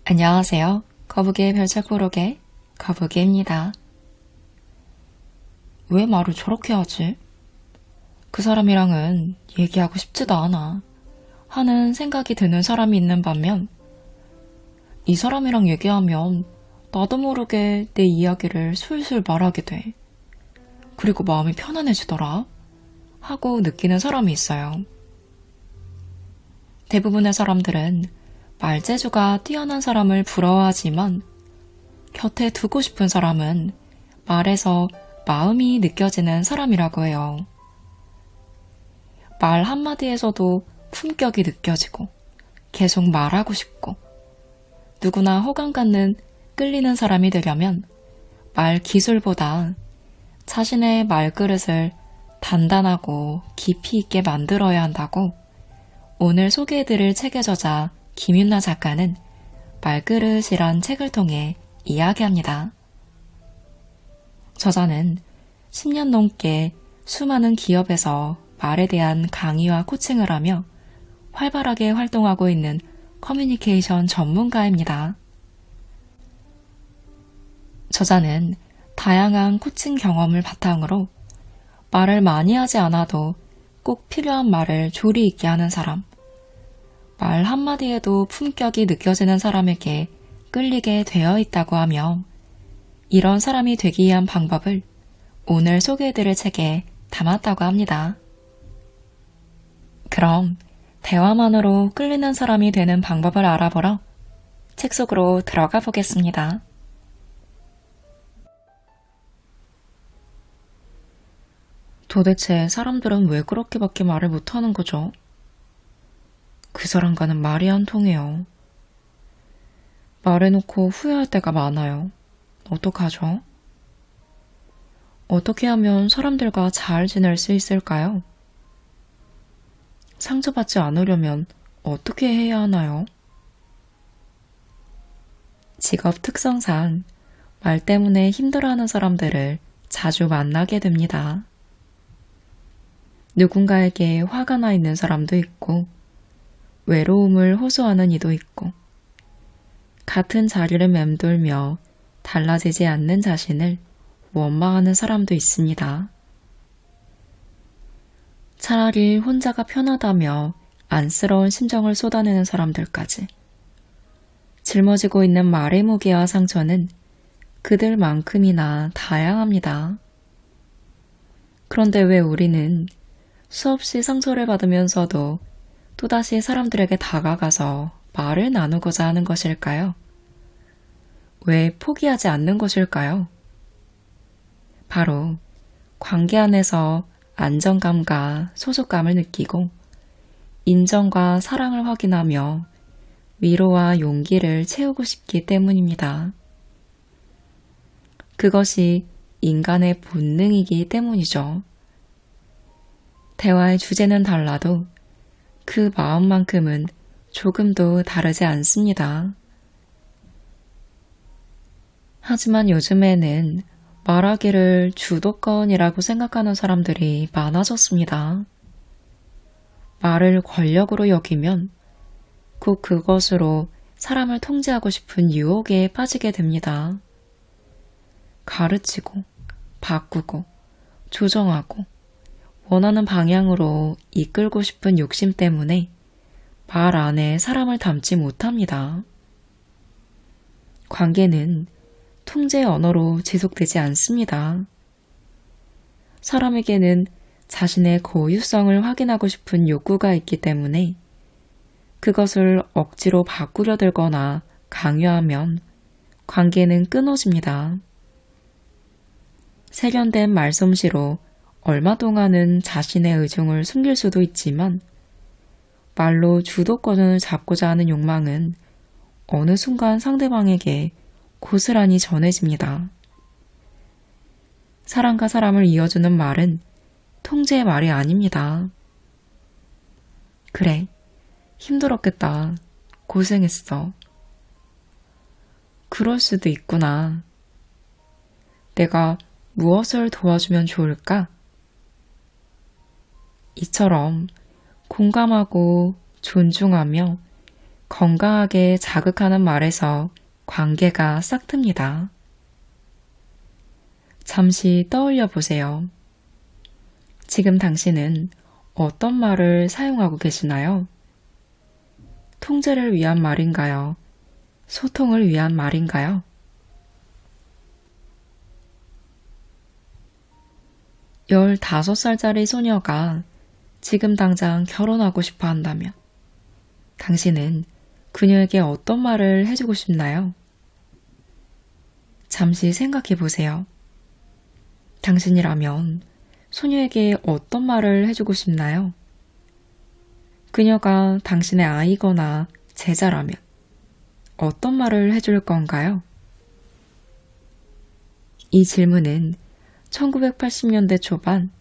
안녕하세요. 거북이의 별책부록의 거북이입니다. 왜 말을 저렇게 하지? 그 사람이랑은 얘기하고 싶지도 않아 하는 생각이 드는 사람이 있는 반면, 이 사람이랑 얘기하면 나도 모르게 내 이야기를 술술 말하게 돼. 그리고 마음이 편안해지더라 하고 느끼는 사람이 있어요. 대부분의 사람들은 말재주가 뛰어난 사람을 부러워하지만, 곁에 두고 싶은 사람은 말에서 마음이 느껴지는 사람이라고 해요. 말 한마디에서도 품격이 느껴지고 계속 말하고 싶고, 누구나 호감 갖는 끌리는 사람이 되려면 말 기술보다 자신의 말그릇을 단단하고 깊이 있게 만들어야 한다고 오늘 소개해드릴 책의 저자 김윤나 작가는 말그릇이란 책을 통해 이야기합니다. 저자는 10년 넘게 수많은 기업에서 말에 대한 강의와 코칭을 하며 활발하게 활동하고 있는 커뮤니케이션 전문가입니다. 저자는 다양한 코칭 경험을 바탕으로 말을 많이 하지 않아도 꼭 필요한 말을 조리 있게 하는 사람, 말 한마디에도 품격이 느껴지는 사람에게 끌리게 되어 있다고 하며, 이런 사람이 되기 위한 방법을 오늘 소개해드릴 책에 담았다고 합니다. 그럼 대화만으로 끌리는 사람이 되는 방법을 알아보러 책 속으로 들어가 보겠습니다. 도대체 사람들은 왜 그렇게밖에 말을 못하는 거죠? 그 사람과는 말이 안 통해요. 말해놓고 후회할 때가 많아요. 어떡하죠? 어떻게 하면 사람들과 잘 지낼 수 있을까요? 상처받지 않으려면 어떻게 해야 하나요? 직업 특성상 말 때문에 힘들어하는 사람들을 자주 만나게 됩니다. 누군가에게 화가 나 있는 사람도 있고, 외로움을 호소하는 이도 있고, 같은 자리를 맴돌며 달라지지 않는 자신을 원망하는 사람도 있습니다. 차라리 혼자가 편하다며 안쓰러운 심정을 쏟아내는 사람들까지. 짊어지고 있는 말의 무게와 상처는 그들만큼이나 다양합니다. 그런데 왜 우리는 수없이 상처를 받으면서도 또다시 사람들에게 다가가서 말을 나누고자 하는 것일까요? 왜 포기하지 않는 것일까요? 바로 관계 안에서 안정감과 소속감을 느끼고 인정과 사랑을 확인하며 위로와 용기를 채우고 싶기 때문입니다. 그것이 인간의 본능이기 때문이죠. 대화의 주제는 달라도 그 마음만큼은 조금도 다르지 않습니다. 하지만 요즘에는 말하기를 주도권이라고 생각하는 사람들이 많아졌습니다. 말을 권력으로 여기면 곧 그것으로 사람을 통제하고 싶은 유혹에 빠지게 됩니다. 가르치고, 바꾸고, 조정하고, 원하는 방향으로 이끌고 싶은 욕심 때문에 말 안에 사람을 담지 못합니다. 관계는 통제 언어로 지속되지 않습니다. 사람에게는 자신의 고유성을 확인하고 싶은 욕구가 있기 때문에 그것을 억지로 바꾸려 들거나 강요하면 관계는 끊어집니다. 세련된 말솜씨로 얼마 동안은 자신의 의중을 숨길 수도 있지만, 말로 주도권을 잡고자 하는 욕망은 어느 순간 상대방에게 고스란히 전해집니다. 사람과 사람을 이어주는 말은 통제의 말이 아닙니다. 그래, 힘들었겠다. 고생했어. 그럴 수도 있구나. 내가 무엇을 도와주면 좋을까? 이처럼 공감하고 존중하며 건강하게 자극하는 말에서 관계가 싹틉니다. 잠시 떠올려 보세요. 지금 당신은 어떤 말을 사용하고 계시나요? 통제를 위한 말인가요? 소통을 위한 말인가요? 15살짜리 소녀가 지금 당장 결혼하고 싶어 한다면 당신은 그녀에게 어떤 말을 해주고 싶나요? 잠시 생각해 보세요. 당신이라면 소녀에게 어떤 말을 해주고 싶나요? 그녀가 당신의 아이거나 제자라면 어떤 말을 해줄 건가요? 이 질문은 1980년대 초반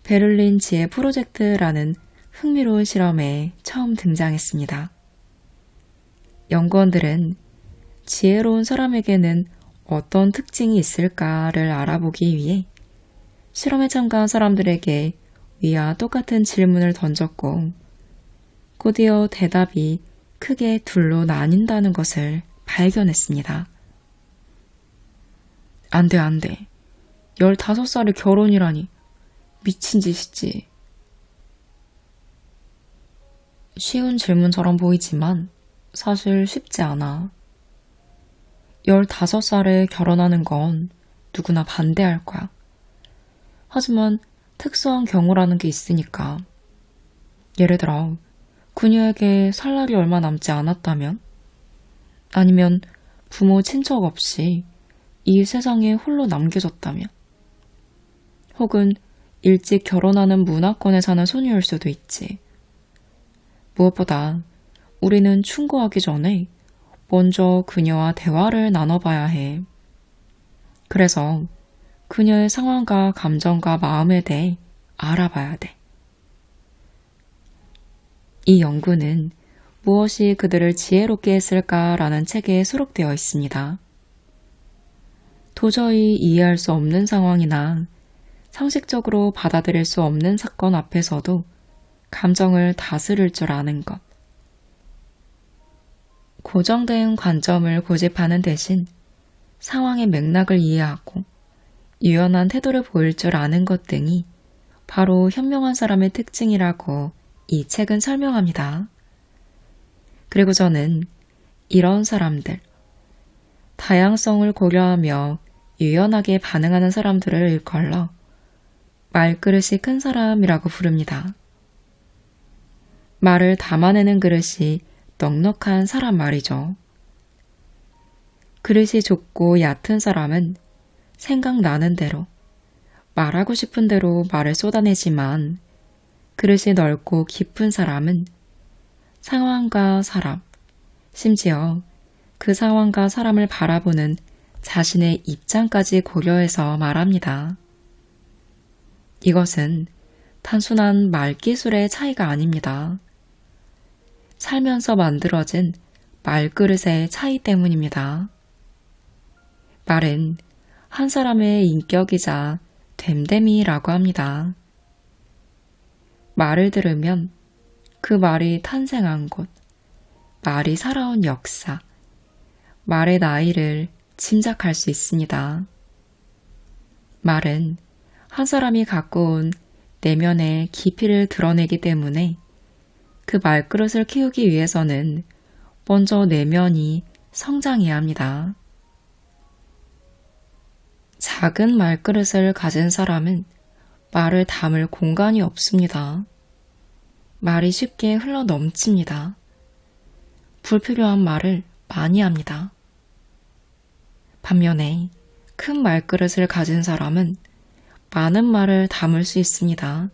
베를린 지혜 프로젝트라는 흥미로운 실험에 처음 등장했습니다. 연구원들은 지혜로운 사람에게는 어떤 특징이 있을까를 알아보기 위해 실험에 참가한 사람들에게 위와 똑같은 질문을 던졌고 곧이어 대답이 크게 둘로 나뉜다는 것을 발견했습니다. 안 돼. 15살에 결혼이라니 미친 짓이지. 쉬운 질문처럼 보이지만 사실 쉽지 않아. 15살에 결혼하는 건 누구나 반대할 거야. 하지만 특수한 경우라는 게 있으니까. 예를 들어 그녀에게 살 날이 얼마 남지 않았다면? 아니면 부모 친척 없이 이 세상에 홀로 남겨졌다면? 혹은 일찍 결혼하는 문화권에 사는 소녀일 수도 있지. 무엇보다 우리는 충고하기 전에 먼저 그녀와 대화를 나눠봐야 해. 그래서 그녀의 상황과 감정과 마음에 대해 알아봐야 돼. 이 연구는 무엇이 그들을 지혜롭게 했을까라는 책에 수록되어 있습니다. 도저히 이해할 수 없는 상황이나 상식적으로 받아들일 수 없는 사건 앞에서도 감정을 다스릴 줄 아는 것. 고정된 관점을 고집하는 대신 상황의 맥락을 이해하고 유연한 태도를 보일 줄 아는 것 등이 바로 현명한 사람의 특징이라고 이 책은 설명합니다. 그리고 저는 이런 사람들, 다양성을 고려하며 유연하게 반응하는 사람들을 일컬러 말그릇이 큰 사람이라고 부릅니다. 말을 담아내는 그릇이 넉넉한 사람 말이죠. 그릇이 좁고 얕은 사람은 생각나는 대로, 말하고 싶은 대로 말을 쏟아내지만 그릇이 넓고 깊은 사람은 상황과 사람, 심지어 그 상황과 사람을 바라보는 자신의 입장까지 고려해서 말합니다. 이것은 단순한 말기술의 차이가 아닙니다. 살면서 만들어진 말그릇의 차이 때문입니다. 말은 한 사람의 인격이자 됨됨이라고 합니다. 말을 들으면 그 말이 탄생한 곳, 말이 살아온 역사, 말의 나이를 짐작할 수 있습니다. 말은 한 사람이 갖고 온 내면의 깊이를 드러내기 때문에 그 말그릇을 키우기 위해서는 먼저 내면이 성장해야 합니다. 작은 말그릇을 가진 사람은 말을 담을 공간이 없습니다. 말이 쉽게 흘러 넘칩니다. 불필요한 말을 많이 합니다. 반면에 큰 말그릇을 가진 사람은 많은 말을 담을 수 있습니다.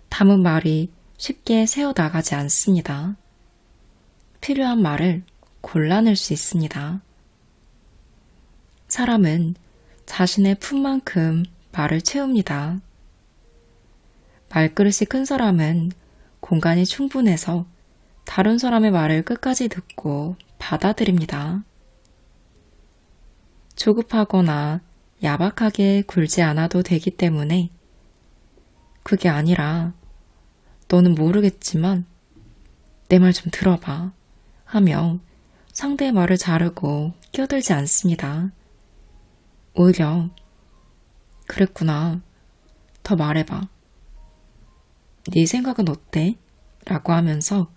담은 말이 쉽게 새어나가지 않습니다. 필요한 말을 골라낼 수 있습니다. 사람은 자신의 품만큼 말을 채웁니다. 말그릇이 큰 사람은 공간이 충분해서 다른 사람의 말을 끝까지 듣고 받아들입니다. 조급하거나 야박하게 굴지 않아도 되기 때문에 그게 아니라 너는 모르겠지만 내 말 좀 들어봐. 하며 상대의 말을 자르고 끼어들지 않습니다. 오히려 그랬구나. 더 말해봐. 네 생각은 어때? 라고 하면서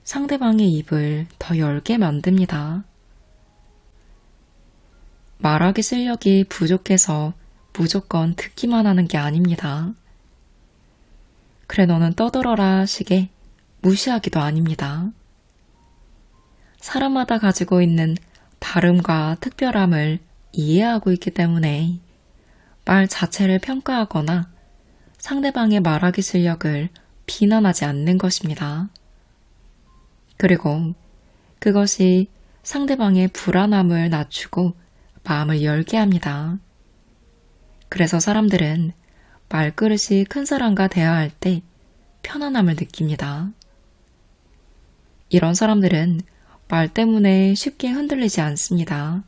상대방의 입을 더 열게 만듭니다. 말하기 실력이 부족해서 무조건 듣기만 하는 게 아닙니다. 그래 너는 떠들어라 식의 무시하기도 아닙니다. 사람마다 가지고 있는 다름과 특별함을 이해하고 있기 때문에 말 자체를 평가하거나 상대방의 말하기 실력을 비난하지 않는 것입니다. 그리고 그것이 상대방의 불안함을 낮추고 마음을 열게 합니다. 그래서 사람들은 말그릇이 큰 사람과 대화할 때 편안함을 느낍니다. 이런 사람들은 말 때문에 쉽게 흔들리지 않습니다.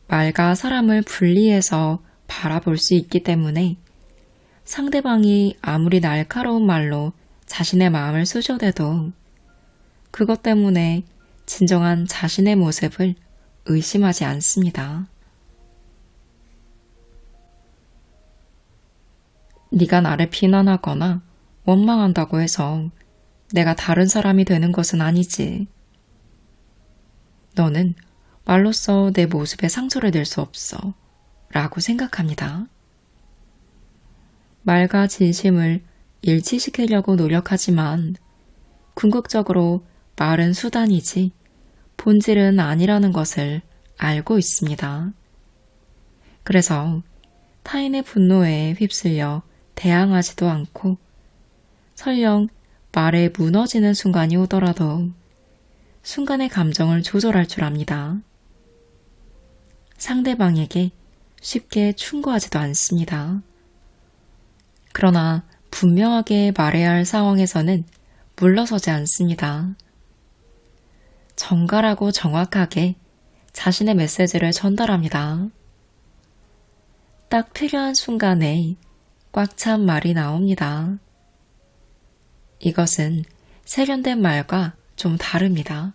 말과 사람을 분리해서 바라볼 수 있기 때문에 상대방이 아무리 날카로운 말로 자신의 마음을 쑤셔대도 그것 때문에 진정한 자신의 모습을 의심하지 않습니다. 네가 나를 비난하거나 원망한다고 해서 내가 다른 사람이 되는 것은 아니지. 너는 말로써 내 모습에 상처를 낼 수 없어 라고 생각합니다. 말과 진심을 일치시키려고 노력하지만 궁극적으로 말은 수단이지 본질은 아니라는 것을 알고 있습니다. 그래서 타인의 분노에 휩쓸려 대항하지도 않고 설령 말에 무너지는 순간이 오더라도 순간의 감정을 조절할 줄 압니다. 상대방에게 쉽게 충고하지도 않습니다. 그러나 분명하게 말해야 할 상황에서는 물러서지 않습니다. 정갈하고 정확하게 자신의 메시지를 전달합니다. 딱 필요한 순간에 꽉 찬 말이 나옵니다. 이것은 세련된 말과 좀 다릅니다.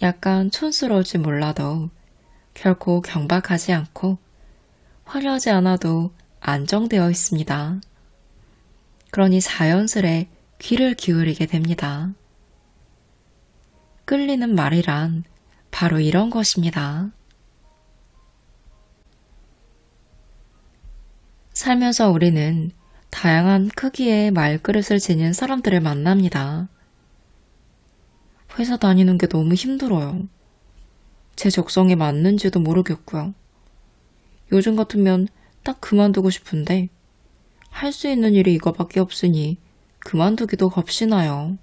약간 촌스러울지 몰라도 결코 경박하지 않고 화려하지 않아도 안정되어 있습니다. 그러니 자연스레 귀를 기울이게 됩니다. 끌리는 말이란 바로 이런 것입니다. 살면서 우리는 다양한 크기의 말그릇을 지닌 사람들을 만납니다. 회사 다니는 게 너무 힘들어요. 제 적성에 맞는지도 모르겠고요. 요즘 같으면 딱 그만두고 싶은데 할 수 있는 일이 이거밖에 없으니 그만두기도 겁시나요.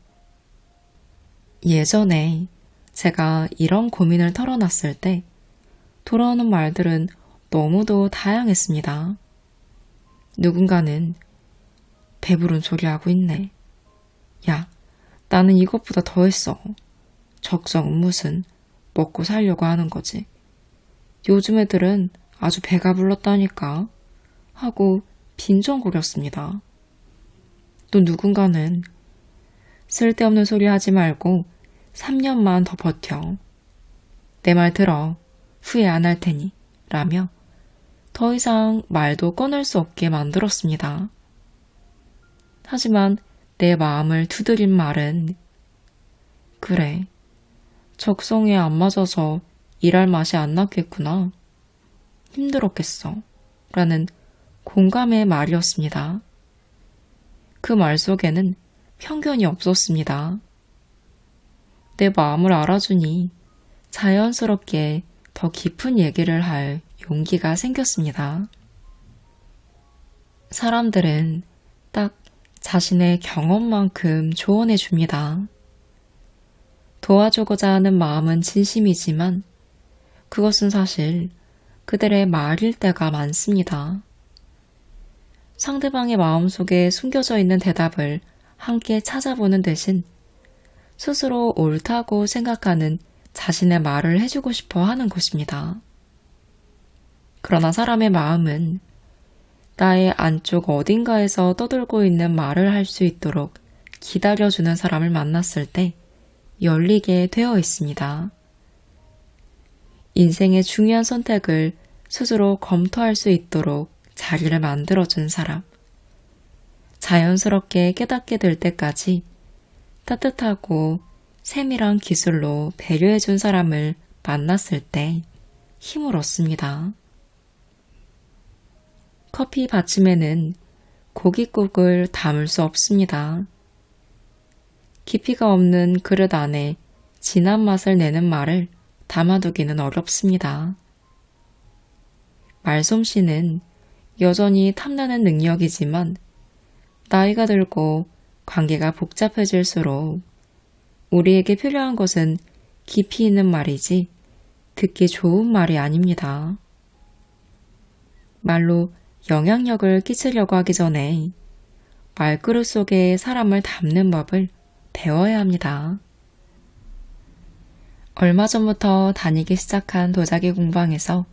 예전에 제가 이런 고민을 털어놨을 때 돌아오는 말들은 너무도 다양했습니다. 누군가는 배부른 소리 하고 있네. 야, 나는 이것보다 더 했어. 적성은 무슨 먹고 살려고 하는 거지. 요즘 애들은 아주 배가 불렀다니까 하고 빈정거렸습니다. 또 누군가는 쓸데없는 소리 하지 말고 3년만 더 버텨. 내 말 들어. 후회 안 할 테니. 라며 더 이상 말도 꺼낼 수 없게 만들었습니다. 하지만 내 마음을 두드린 말은 그래, 적성에 안 맞아서 일할 맛이 안 났겠구나. 힘들었겠어. 라는 공감의 말이었습니다. 그 말 속에는 편견이 없었습니다. 내 마음을 알아주니 자연스럽게 더 깊은 얘기를 할 용기가 생겼습니다. 사람들은 딱 자신의 경험만큼 조언해 줍니다. 도와주고자 하는 마음은 진심이지만 그것은 사실 그들의 말일 때가 많습니다. 상대방의 마음속에 숨겨져 있는 대답을 함께 찾아보는 대신 스스로 옳다고 생각하는 자신의 말을 해주고 싶어 하는 것입니다. 그러나 사람의 마음은 나의 안쪽 어딘가에서 떠돌고 있는 말을 할 수 있도록 기다려주는 사람을 만났을 때 열리게 되어 있습니다. 인생의 중요한 선택을 스스로 검토할 수 있도록 자리를 만들어준 사람. 자연스럽게 깨닫게 될 때까지 따뜻하고 세밀한 기술로 배려해준 사람을 만났을 때 힘을 얻습니다. 커피 받침에는 고깃국을 담을 수 없습니다. 깊이가 없는 그릇 안에 진한 맛을 내는 말을 담아두기는 어렵습니다. 말솜씨는 여전히 탐나는 능력이지만 나이가 들고 관계가 복잡해질수록 우리에게 필요한 것은 깊이 있는 말이지 듣기 좋은 말이 아닙니다. 말로 영향력을 끼치려고 하기 전에 말그릇 속에 사람을 담는 법을 배워야 합니다. 얼마 전부터 다니기 시작한 도자기 공방에서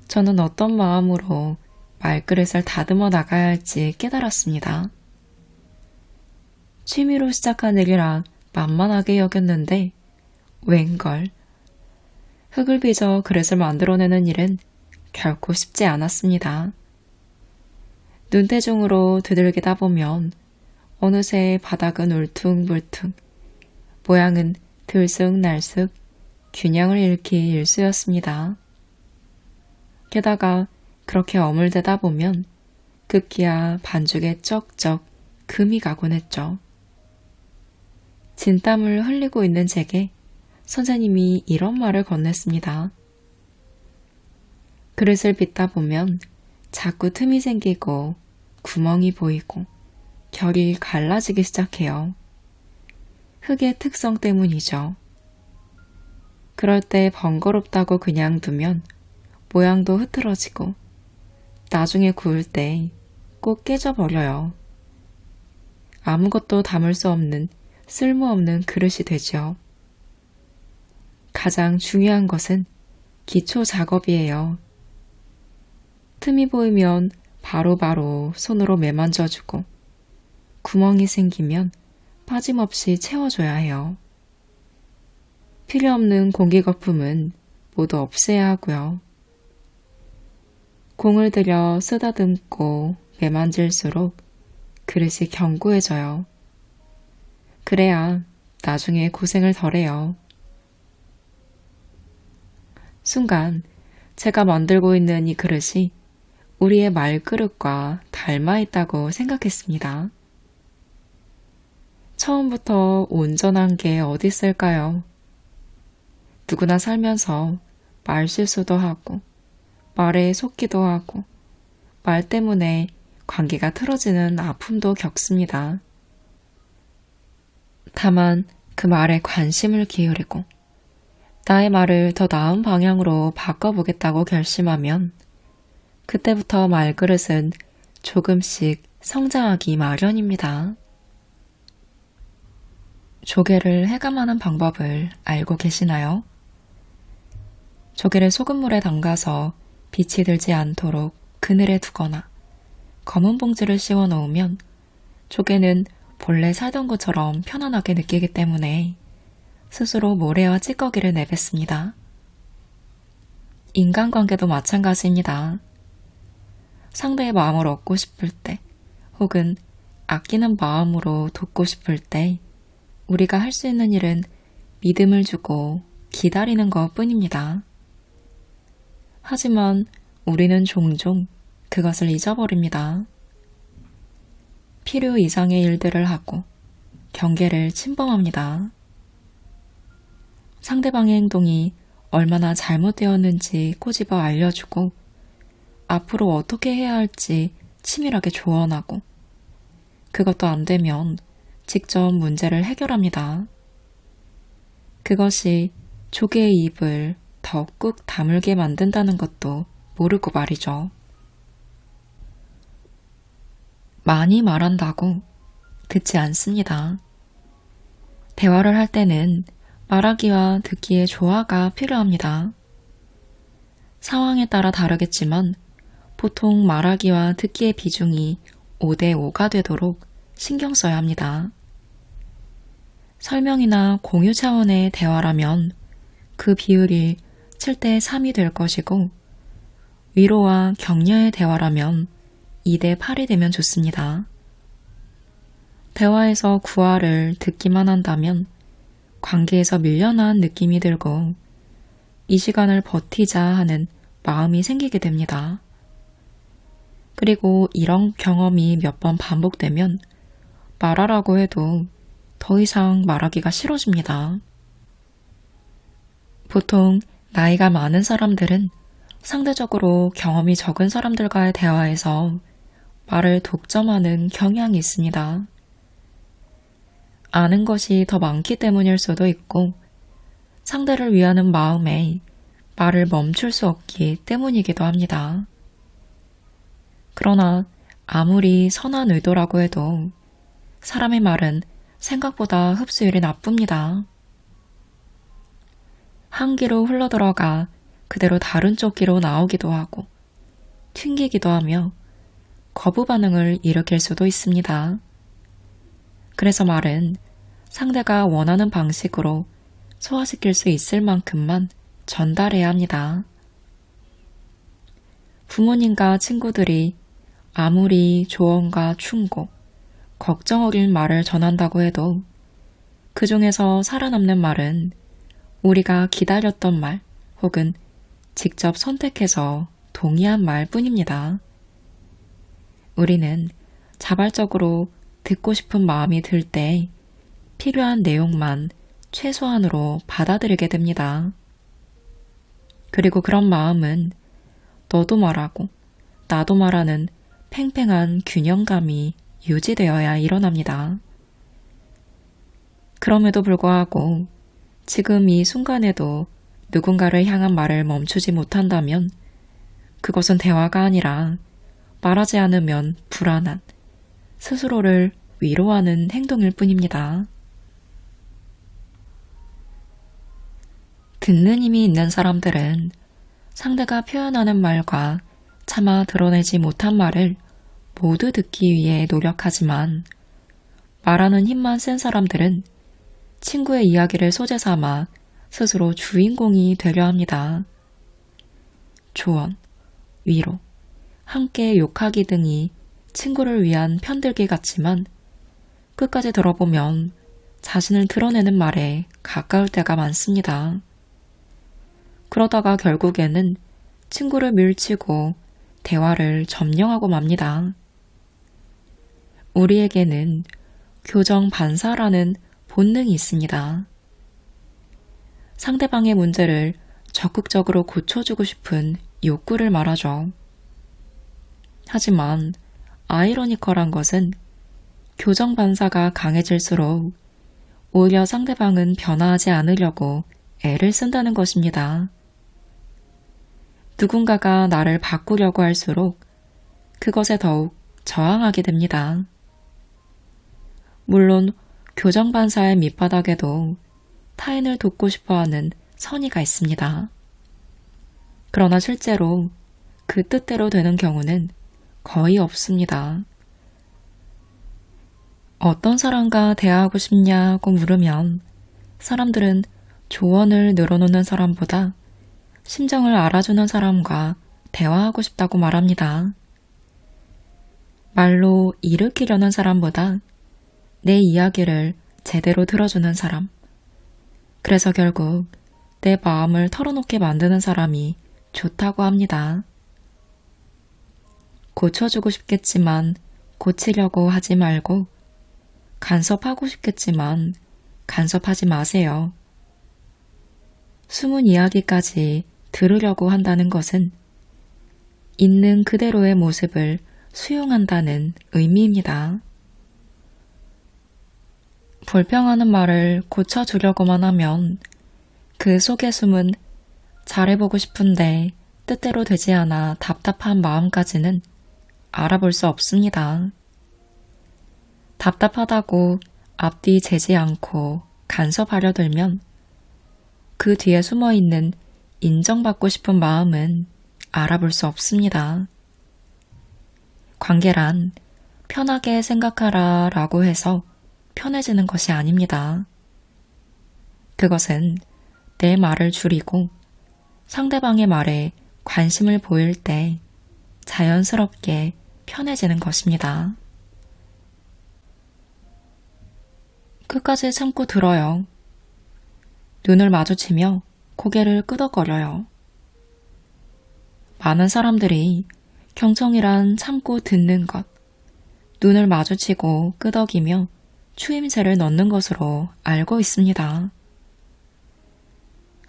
저는 어떤 마음으로 말그릇을 다듬어 나가야 할지 깨달았습니다. 취미로 시작한 일이라 만만하게 여겼는데 웬걸. 흙을 빚어 그릇을 만들어내는 일은 결코 쉽지 않았습니다. 눈대중으로 두들기다 보면 어느새 바닥은 울퉁불퉁, 모양은 들쑥날쑥 균형을 잃기 일쑤였습니다. 게다가 그렇게 어물대다 보면 급기야 반죽에 쩍쩍 금이 가곤 했죠. 진땀을 흘리고 있는 제게 선생님이 이런 말을 건넸습니다. 그릇을 빚다 보면 자꾸 틈이 생기고 구멍이 보이고 결이 갈라지기 시작해요. 흙의 특성 때문이죠. 그럴 때 번거롭다고 그냥 두면 모양도 흐트러지고 나중에 구울 때 꼭 깨져버려요. 아무것도 담을 수 없는 쓸모없는 그릇이 되죠. 가장 중요한 것은 기초 작업이에요. 틈이 보이면 바로바로 손으로 매만져주고 구멍이 생기면 빠짐없이 채워줘야 해요. 필요 없는 공기 거품은 모두 없애야 하고요. 공을 들여 쓰다듬고 매만질수록 그릇이 견고해져요. 그래야 나중에 고생을 덜해요. 순간 제가 만들고 있는 이 그릇이 우리의 말그릇과 닮아 있다고 생각했습니다. 처음부터 온전한 게 어디 있을까요? 누구나 살면서 말실수도 하고 말에 속기도 하고 말 때문에 관계가 틀어지는 아픔도 겪습니다. 다만 그 말에 관심을 기울이고 나의 말을 더 나은 방향으로 바꿔보겠다고 결심하면 그때부터 말그릇은 조금씩 성장하기 마련입니다. 조개를 해감하는 방법을 알고 계시나요? 조개를 소금물에 담가서 빛이 들지 않도록 그늘에 두거나 검은 봉지를 씌워 놓으면 조개는 본래 살던 것처럼 편안하게 느끼기 때문에 스스로 모래와 찌꺼기를 내뱉습니다. 인간관계도 마찬가지입니다. 상대의 마음을 얻고 싶을 때 혹은 아끼는 마음으로 돕고 싶을 때 우리가 할 수 있는 일은 믿음을 주고 기다리는 것 뿐입니다. 하지만 우리는 종종 그것을 잊어버립니다. 필요 이상의 일들을 하고 경계를 침범합니다. 상대방의 행동이 얼마나 잘못되었는지 꼬집어 알려주고 앞으로 어떻게 해야 할지 치밀하게 조언하고 그것도 안 되면 직접 문제를 해결합니다. 그것이 조개의 입을 더 꾹 다물게 만든다는 것도 모르고 말이죠. 많이 말한다고 듣지 않습니다. 대화를 할 때는 말하기와 듣기의 조화가 필요합니다. 상황에 따라 다르겠지만 보통 말하기와 듣기의 비중이 5대 5가 되도록 신경 써야 합니다. 설명이나 공유 차원의 대화라면 그 비율이 7대 3이 될 것이고, 위로와 격려의 대화라면 2대 8이 되면 좋습니다. 대화에서 구화를 듣기만 한다면 관계에서 밀려난 느낌이 들고 이 시간을 버티자 하는 마음이 생기게 됩니다. 그리고 이런 경험이 몇 번 반복되면 말하라고 해도 더 이상 말하기가 싫어집니다. 보통 나이가 많은 사람들은 상대적으로 경험이 적은 사람들과의 대화에서 말을 독점하는 경향이 있습니다. 아는 것이 더 많기 때문일 수도 있고, 상대를 위하는 마음에 말을 멈출 수 없기 때문이기도 합니다. 그러나 아무리 선한 의도라고 해도 사람의 말은 생각보다 흡수율이 나쁩니다. 한 귀로 흘러들어가 그대로 다른 쪽 귀로 나오기도 하고 튕기기도 하며 거부 반응을 일으킬 수도 있습니다. 그래서 말은 상대가 원하는 방식으로 소화시킬 수 있을 만큼만 전달해야 합니다. 부모님과 친구들이 아무리 조언과 충고, 걱정 어린 말을 전한다고 해도 그 중에서 살아남는 말은 우리가 기다렸던 말 혹은 직접 선택해서 동의한 말뿐입니다. 우리는 자발적으로 듣고 싶은 마음이 들 때 필요한 내용만 최소한으로 받아들이게 됩니다. 그리고 그런 마음은 너도 말하고 나도 말하는 팽팽한 균형감이 유지되어야 일어납니다. 그럼에도 불구하고 지금 이 순간에도 누군가를 향한 말을 멈추지 못한다면 그것은 대화가 아니라 말하지 않으면 불안한, 스스로를 위로하는 행동일 뿐입니다. 듣는 힘이 있는 사람들은 상대가 표현하는 말과 차마 드러내지 못한 말을 모두 듣기 위해 노력하지만, 말하는 힘만 센 사람들은 친구의 이야기를 소재 삼아 스스로 주인공이 되려 합니다. 조언, 위로, 함께 욕하기 등이 친구를 위한 편들기 같지만 끝까지 들어보면 자신을 드러내는 말에 가까울 때가 많습니다. 그러다가 결국에는 친구를 밀치고 대화를 점령하고 맙니다. 우리에게는 교정 반사라는 본능이 있습니다. 상대방의 문제를 적극적으로 고쳐주고 싶은 욕구를 말하죠. 하지만 아이러니컬한 것은 교정 반사가 강해질수록 오히려 상대방은 변화하지 않으려고 애를 쓴다는 것입니다. 누군가가 나를 바꾸려고 할수록 그것에 더욱 저항하게 됩니다. 물론 교정 반사의 밑바닥에도 타인을 돕고 싶어하는 선의가 있습니다. 그러나 실제로 그 뜻대로 되는 경우는 거의 없습니다. 어떤 사람과 대화하고 싶냐고 물으면 사람들은 조언을 늘어놓는 사람보다 심정을 알아주는 사람과 대화하고 싶다고 말합니다. 말로 일으키려는 사람보다 내 이야기를 제대로 들어주는 사람, 그래서 결국 내 마음을 털어놓게 만드는 사람이 좋다고 합니다. 고쳐주고 싶겠지만 고치려고 하지 말고, 간섭하고 싶겠지만 간섭하지 마세요. 숨은 이야기까지 들으려고 한다는 것은 있는 그대로의 모습을 수용한다는 의미입니다. 불평하는 말을 고쳐주려고만 하면 그 속에 숨은 잘해보고 싶은데 뜻대로 되지 않아 답답한 마음까지는 알아볼 수 없습니다. 답답하다고 앞뒤 재지 않고 간섭하려 들면 그 뒤에 숨어있는 인정받고 싶은 마음은 알아볼 수 없습니다. 관계란 편하게 생각하라 라고 해서 편해지는 것이 아닙니다. 그것은 내 말을 줄이고 상대방의 말에 관심을 보일 때 자연스럽게 편해지는 것입니다. 끝까지 참고 들어요. 눈을 마주치며 고개를 끄덕거려요. 많은 사람들이 경청이란 참고 듣는 것, 눈을 마주치고 끄덕이며 추임새를 넣는 것으로 알고 있습니다.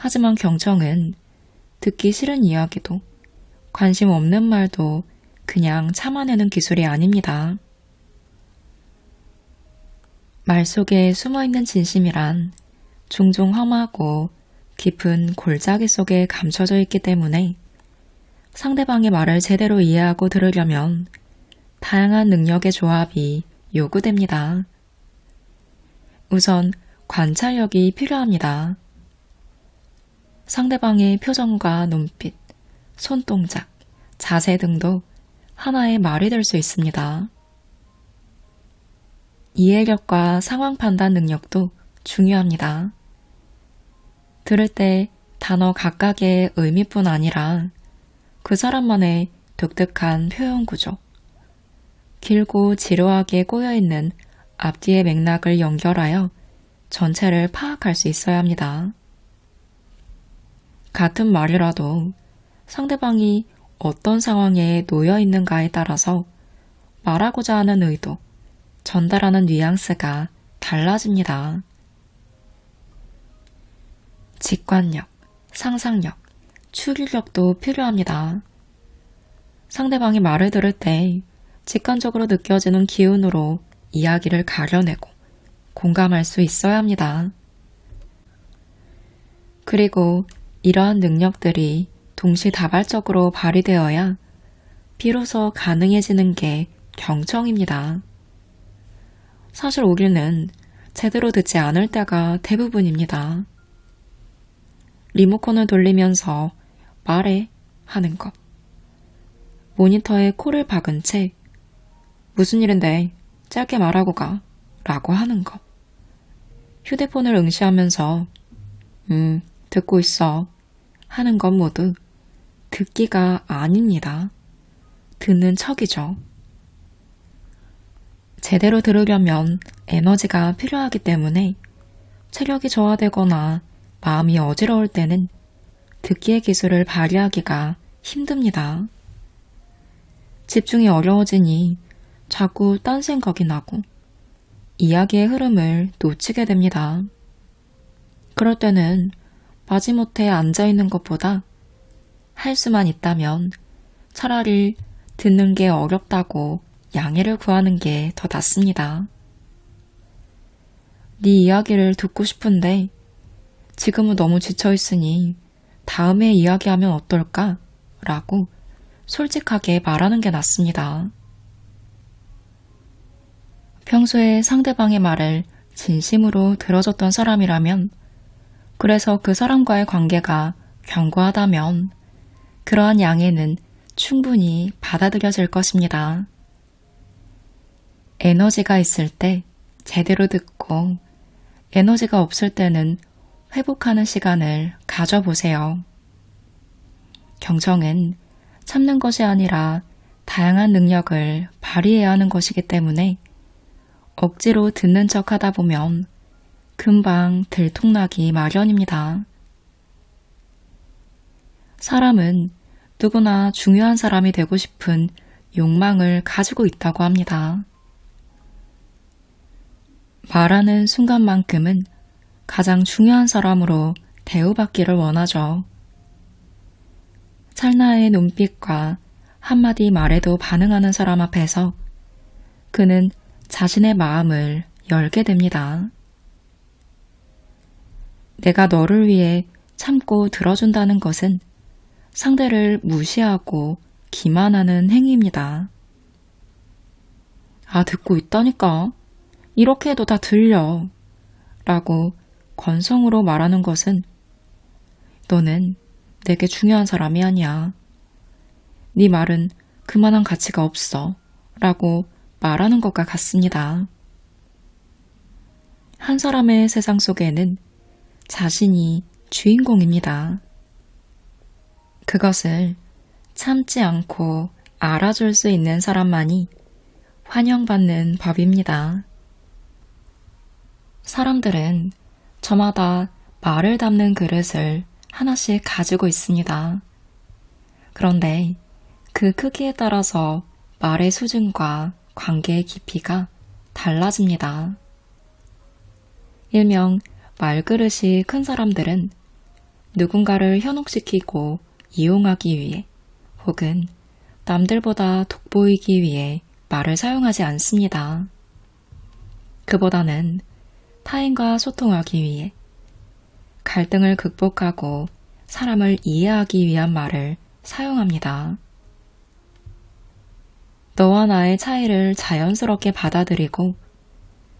하지만 경청은 듣기 싫은 이야기도 관심 없는 말도 그냥 참아내는 기술이 아닙니다. 말 속에 숨어있는 진심이란 종종 험하고 깊은 골짜기 속에 감춰져 있기 때문에 상대방의 말을 제대로 이해하고 들으려면 다양한 능력의 조합이 요구됩니다. 우선 관찰력이 필요합니다. 상대방의 표정과 눈빛, 손동작, 자세 등도 하나의 말이 될 수 있습니다. 이해력과 상황 판단 능력도 중요합니다. 들을 때 단어 각각의 의미뿐 아니라 그 사람만의 독특한 표현 구조, 길고 지루하게 꼬여있는 앞뒤의 맥락을 연결하여 전체를 파악할 수 있어야 합니다. 같은 말이라도 상대방이 어떤 상황에 놓여 있는가에 따라서 말하고자 하는 의도, 전달하는 뉘앙스가 달라집니다. 직관력, 상상력, 추리력도 필요합니다. 상대방이 말을 들을 때 직관적으로 느껴지는 기운으로 이야기를 가려내고 공감할 수 있어야 합니다. 그리고 이러한 능력들이 동시다발적으로 발휘되어야 비로소 가능해지는 게 경청입니다. 사실 우리는 제대로 듣지 않을 때가 대부분입니다. 리모컨을 돌리면서 말해 하는 것, 모니터에 코를 박은 채 무슨 일인데 짧게 말하고 가 라고 하는 것, 휴대폰을 응시하면서 듣고 있어 하는 것 모두 듣기가 아닙니다. 듣는 척이죠. 제대로 들으려면 에너지가 필요하기 때문에 체력이 저하되거나 마음이 어지러울 때는 듣기의 기술을 발휘하기가 힘듭니다. 집중이 어려워지니 자꾸 딴 생각이 나고 이야기의 흐름을 놓치게 됩니다. 그럴 때는 마지못해 앉아있는 것보다 할 수만 있다면 차라리 듣는 게 어렵다고 양해를 구하는 게 더 낫습니다. 네 이야기를 듣고 싶은데 지금은 너무 지쳐있으니 다음에 이야기하면 어떨까? 라고 솔직하게 말하는 게 낫습니다. 평소에 상대방의 말을 진심으로 들어줬던 사람이라면, 그래서 그 사람과의 관계가 견고하다면 그러한 양해는 충분히 받아들여질 것입니다. 에너지가 있을 때 제대로 듣고 에너지가 없을 때는 회복하는 시간을 가져보세요. 경청은 참는 것이 아니라 다양한 능력을 발휘해야 하는 것이기 때문에 억지로 듣는 척 하다 보면 금방 들통나기 마련입니다. 사람은 누구나 중요한 사람이 되고 싶은 욕망을 가지고 있다고 합니다. 말하는 순간만큼은 가장 중요한 사람으로 대우받기를 원하죠. 찰나의 눈빛과 한마디 말에도 반응하는 사람 앞에서 그는 자신의 마음을 열게 됩니다. 내가 너를 위해 참고 들어준다는 것은 상대를 무시하고 기만하는 행위입니다. 아, 듣고 있다니까. 이렇게 해도 다 들려. 라고 건성으로 말하는 것은 너는 내게 중요한 사람이 아니야. 네 말은 그만한 가치가 없어. 라고 말하는 것과 같습니다. 한 사람의 세상 속에는 자신이 주인공입니다. 그것을 참지 않고 알아줄 수 있는 사람만이 환영받는 법입니다. 사람들은 저마다 말을 담는 그릇을 하나씩 가지고 있습니다. 그런데 그 크기에 따라서 말의 수준과 관계의 깊이가 달라집니다. 일명 말그릇이 큰 사람들은 누군가를 현혹시키고 이용하기 위해 혹은 남들보다 돋보이기 위해 말을 사용하지 않습니다. 그보다는 타인과 소통하기 위해 갈등을 극복하고 사람을 이해하기 위한 말을 사용합니다. 너와 나의 차이를 자연스럽게 받아들이고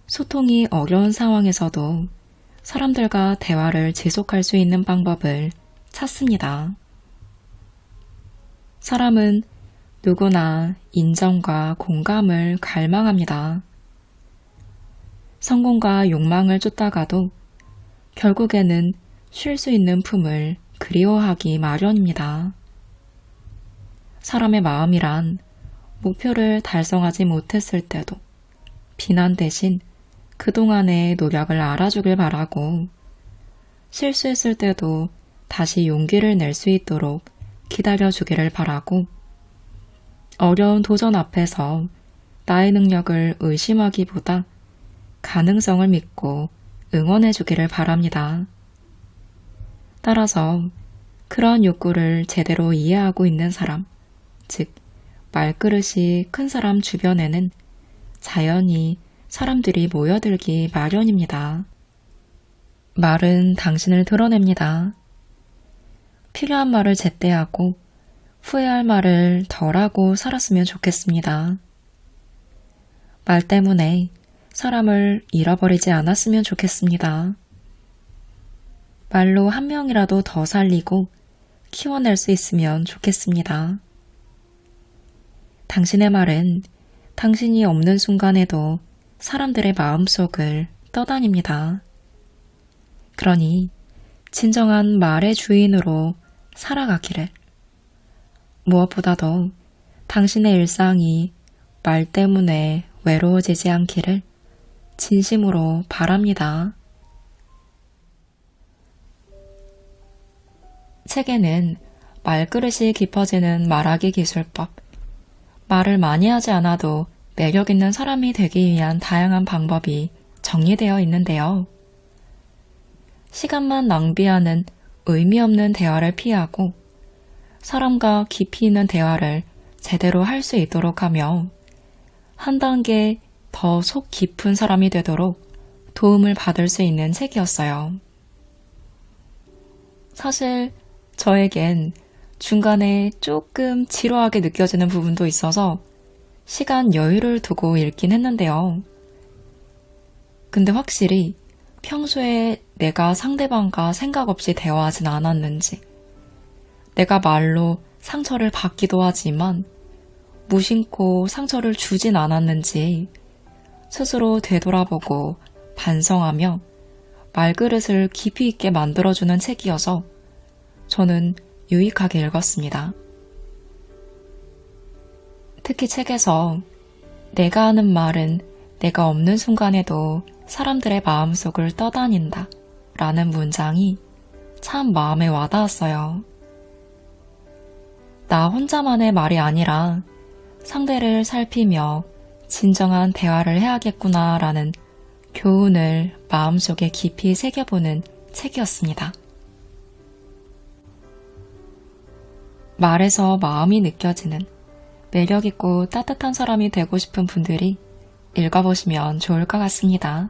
소통이 어려운 상황에서도 사람들과 대화를 지속할 수 있는 방법을 찾습니다. 사람은 누구나 인정과 공감을 갈망합니다. 성공과 욕망을 쫓다가도 결국에는 쉴 수 있는 품을 그리워하기 마련입니다. 사람의 마음이란 목표를 달성하지 못했을 때도 비난 대신 그동안의 노력을 알아주길 바라고 실수했을 때도 다시 용기를 낼 수 있도록 기다려주기를 바라고 어려운 도전 앞에서 나의 능력을 의심하기보다 가능성을 믿고 응원해주기를 바랍니다. 따라서 그러한 욕구를 제대로 이해하고 있는 사람, 즉 말그릇이 큰 사람 주변에는 자연히 사람들이 모여들기 마련입니다. 말은 당신을 드러냅니다. 필요한 말을 제때하고 후회할 말을 덜하고 살았으면 좋겠습니다. 말 때문에 사람을 잃어버리지 않았으면 좋겠습니다. 말로 한 명이라도 더 살리고 키워낼 수 있으면 좋겠습니다. 당신의 말은 당신이 없는 순간에도 사람들의 마음속을 떠다닙니다. 그러니 진정한 말의 주인으로 살아가기를, 무엇보다도 당신의 일상이 말 때문에 외로워지지 않기를 진심으로 바랍니다. 책에는 말그릇이 깊어지는 말하기 기술법, 말을 많이 하지 않아도 매력 있는 사람이 되기 위한 다양한 방법이 정리되어 있는데요. 시간만 낭비하는 의미 없는 대화를 피하고 사람과 깊이 있는 대화를 제대로 할 수 있도록 하며 한 단계 더 속 깊은 사람이 되도록 도움을 받을 수 있는 책이었어요. 사실 저에겐 중간에 조금 지루하게 느껴지는 부분도 있어서 시간 여유를 두고 읽긴 했는데요. 근데 확실히 평소에 내가 상대방과 생각 없이 대화하진 않았는지, 내가 말로 상처를 받기도 하지만 무심코 상처를 주진 않았는지 스스로 되돌아보고 반성하며 말그릇을 깊이 있게 만들어주는 책이어서 저는 유익하게 읽었습니다. 특히 책에서 내가 하는 말은 내가 없는 순간에도 사람들의 마음속을 떠다닌다 라는 문장이 참 마음에 와닿았어요. 나 혼자만의 말이 아니라 상대를 살피며 진정한 대화를 해야겠구나 라는 교훈을 마음속에 깊이 새겨보는 책이었습니다. 말에서 마음이 느껴지는 매력있고 따뜻한 사람이 되고 싶은 분들이 읽어보시면 좋을 것 같습니다.